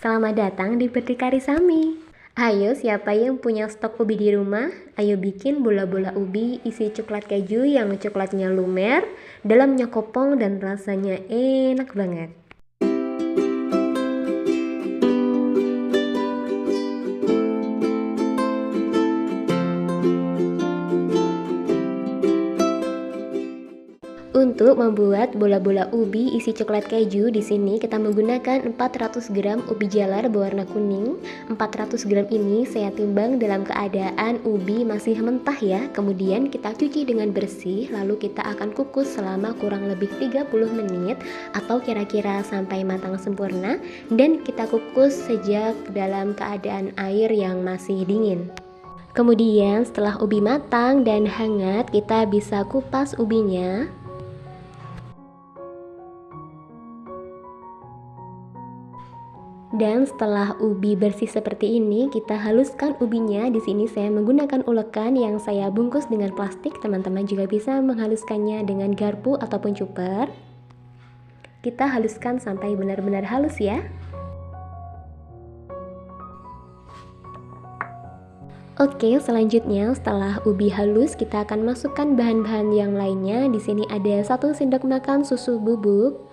Selamat datang di Berdikari Sami. Ayo, siapa yang punya stok ubi di rumah? Ayo bikin bola-bola ubi isi coklat keju yang coklatnya lumer, dalamnya kopong dan rasanya enak banget. Untuk membuat bola-bola ubi isi coklat keju, di sini kita menggunakan 400 gram ubi jalar berwarna kuning. 400 gram ini saya timbang dalam keadaan ubi masih mentah ya. Kemudian kita cuci dengan bersih, lalu kita akan kukus selama kurang lebih 30 menit atau kira-kira sampai matang sempurna, dan kita kukus sejak dalam keadaan air yang masih dingin. Kemudian setelah ubi matang dan hangat, kita bisa kupas ubinya. Dan setelah ubi bersih seperti ini, kita haluskan ubinya. Di sini saya menggunakan ulekan yang saya bungkus dengan plastik. Teman-teman juga bisa menghaluskannya dengan garpu ataupun chopper. Kita haluskan sampai benar-benar halus ya. Oke, selanjutnya setelah ubi halus, kita akan masukkan bahan-bahan yang lainnya. Di sini ada 1 sendok makan susu bubuk.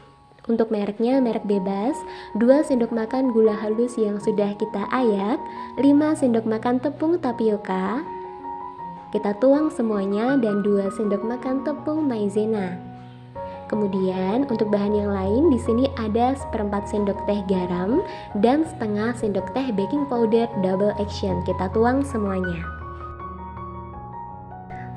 Untuk mereknya merek bebas, 2 sendok makan gula halus yang sudah kita ayak, 5 sendok makan tepung tapioka. Kita tuang semuanya, dan 2 sendok makan tepung maizena. Kemudian untuk bahan yang lain, di sini ada 1/4 sendok teh garam dan setengah sendok teh baking powder double action. Kita tuang semuanya.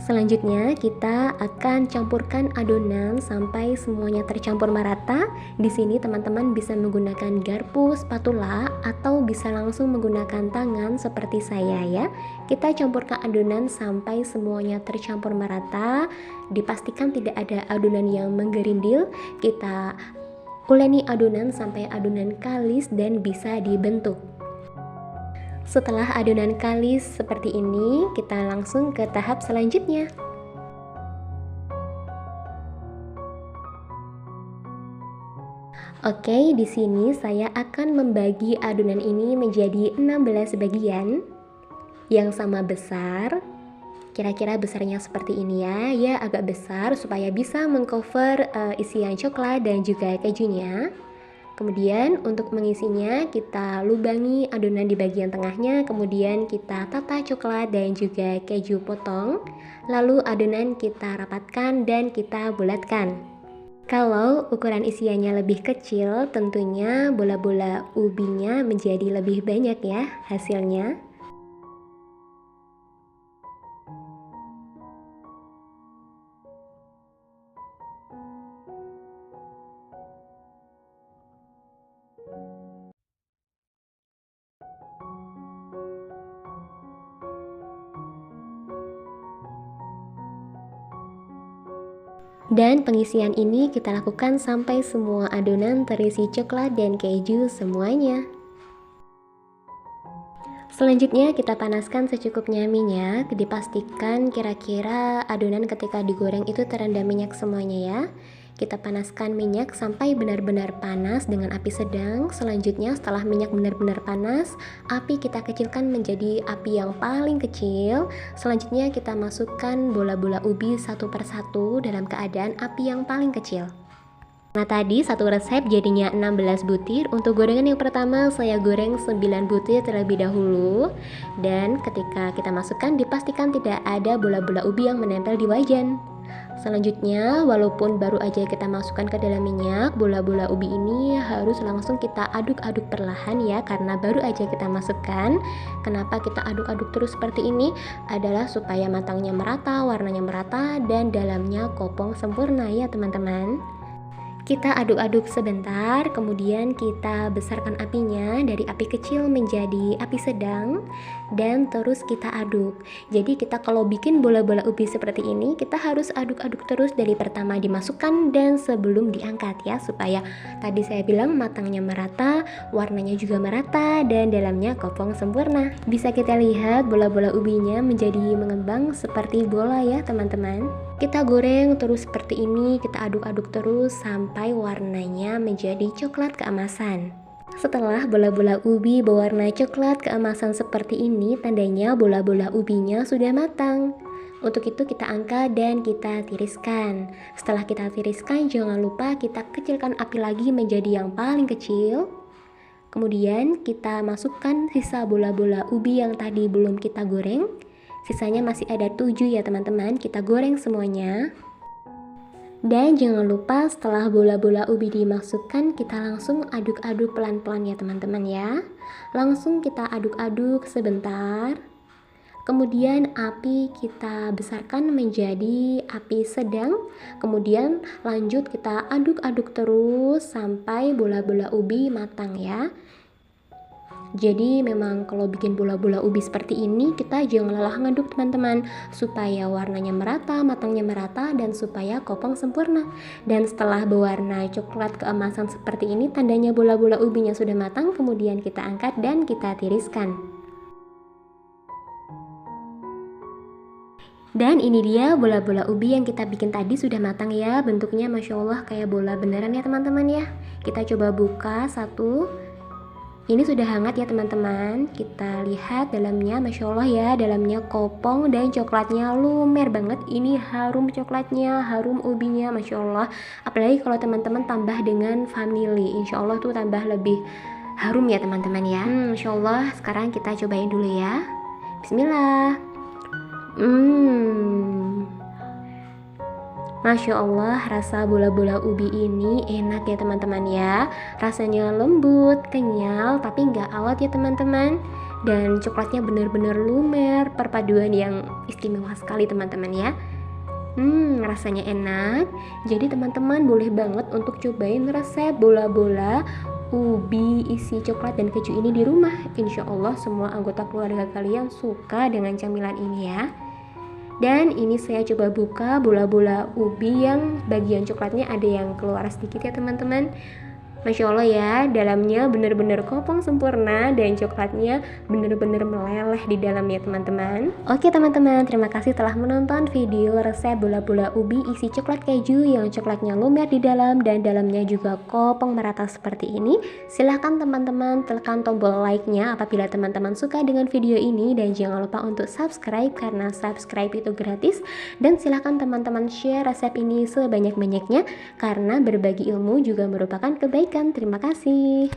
Selanjutnya kita akan campurkan adonan sampai semuanya tercampur merata. Di sini teman-teman bisa menggunakan garpu, spatula, atau bisa langsung menggunakan tangan seperti saya ya. Kita campurkan adonan sampai semuanya tercampur merata. Dipastikan tidak ada adonan yang menggerindil. Kita uleni adonan sampai adonan kalis dan bisa dibentuk. Setelah adonan kalis seperti ini, kita langsung ke tahap selanjutnya. Oke, di sini saya akan membagi adonan ini menjadi 16 bagian yang sama besar. Kira-kira besarnya seperti ini ya, agak besar supaya bisa mengcover isian coklat dan juga kejunya. Kemudian untuk mengisinya, kita lubangi adonan di bagian tengahnya, kemudian kita tata coklat dan juga keju potong, lalu adonan kita rapatkan dan kita bulatkan. Kalau ukuran isiannya lebih kecil, tentunya bola-bola ubinya menjadi lebih banyak ya hasilnya. Dan pengisian ini kita lakukan sampai semua adonan terisi coklat dan keju semuanya. Selanjutnya kita panaskan secukupnya minyak. Dipastikan kira-kira adonan ketika digoreng itu terendam minyak semuanya ya. Kita panaskan minyak sampai benar-benar panas dengan api sedang. Selanjutnya setelah minyak benar-benar panas, api kita kecilkan menjadi api yang paling kecil. Selanjutnya kita masukkan bola-bola ubi satu persatu dalam keadaan api yang paling kecil. Nah, tadi satu resep jadinya 16 butir. Untuk gorengan yang pertama saya goreng 9 butir terlebih dahulu. Dan ketika kita masukkan, dipastikan tidak ada bola-bola ubi yang menempel di wajan. Selanjutnya, walaupun baru aja kita masukkan ke dalam minyak, bola-bola ubi ini harus langsung kita aduk-aduk perlahan ya, karena baru aja kita masukkan. Kenapa kita aduk-aduk terus seperti ini? Adalah supaya matangnya merata, warnanya merata, dan dalamnya kopong sempurna ya teman-teman. Kita aduk-aduk sebentar, kemudian kita besarkan apinya dari api kecil menjadi api sedang, dan terus kita aduk. Jadi kita kalau bikin bola-bola ubi seperti ini, kita harus aduk-aduk terus dari pertama dimasukkan dan sebelum diangkat ya, supaya tadi saya bilang matangnya merata, warnanya juga merata, dan dalamnya kopong sempurna. Bisa kita lihat bola-bola ubinya menjadi mengembang seperti bola ya teman-teman. Kita goreng terus seperti ini, kita aduk-aduk terus sampai warnanya menjadi coklat keemasan. Setelah bola-bola ubi berwarna coklat keemasan seperti ini, tandanya bola-bola ubinya sudah matang. Untuk itu kita angkat dan kita tiriskan. Setelah kita tiriskan, jangan lupa kita kecilkan api lagi menjadi yang paling kecil. Kemudian kita masukkan sisa bola-bola ubi yang tadi belum kita goreng. Sisanya masih ada 7 ya teman-teman, kita goreng semuanya. Dan jangan lupa setelah bola-bola ubi dimasukkan, kita langsung aduk-aduk pelan-pelan ya teman-teman ya. Langsung kita aduk-aduk sebentar. Kemudian api kita besarkan menjadi api sedang. Kemudian lanjut kita aduk-aduk terus sampai bola-bola ubi matang ya. Jadi memang kalau bikin bola-bola ubi seperti ini, kita jangan lelah ngaduk teman-teman, supaya warnanya merata, matangnya merata, dan supaya kopong sempurna. Dan setelah berwarna coklat keemasan seperti ini, tandanya bola-bola ubinya sudah matang. Kemudian kita angkat dan kita tiriskan. Dan ini dia bola-bola ubi yang kita bikin tadi sudah matang ya. Bentuknya Masya Allah kayak bola beneran ya teman-teman ya. Kita coba buka satu. Ini sudah hangat ya teman-teman. Kita lihat dalamnya, Masya Allah ya, dalamnya kopong dan coklatnya lumer banget. Ini harum coklatnya, harum ubinya, Masya Allah. Apalagi kalau teman-teman tambah dengan vanili, Insya Allah tuh tambah lebih harum ya teman-teman ya. Masya Allah. Sekarang kita cobain dulu ya. Bismillah. Masya Allah, rasa bola-bola ubi ini enak ya teman-teman ya. Rasanya lembut, kenyal, tapi nggak awet ya teman-teman. Dan coklatnya benar-benar lumer, perpaduan yang istimewa sekali teman-teman ya. Rasanya enak. Jadi teman-teman boleh banget untuk cobain resep bola-bola ubi isi coklat dan keju ini di rumah. Insya Allah semua anggota keluarga kalian suka dengan camilan ini ya. Dan ini saya coba buka bola-bola ubi yang bagian coklatnya ada yang keluar sedikit ya teman-teman. Masya Allah ya, dalamnya benar-benar kopong sempurna dan coklatnya benar-benar meleleh di dalamnya teman-teman. Oke teman-teman, terima kasih telah menonton video resep bola-bola ubi isi coklat keju yang coklatnya lumer di dalam dan dalamnya juga kopong merata seperti ini. Silahkan teman-teman tekan tombol like-nya apabila teman-teman suka dengan video ini, dan jangan lupa untuk subscribe karena subscribe itu gratis. Dan silahkan teman-teman share resep ini sebanyak-banyaknya karena berbagi ilmu juga merupakan kebaikan. Terima kasih.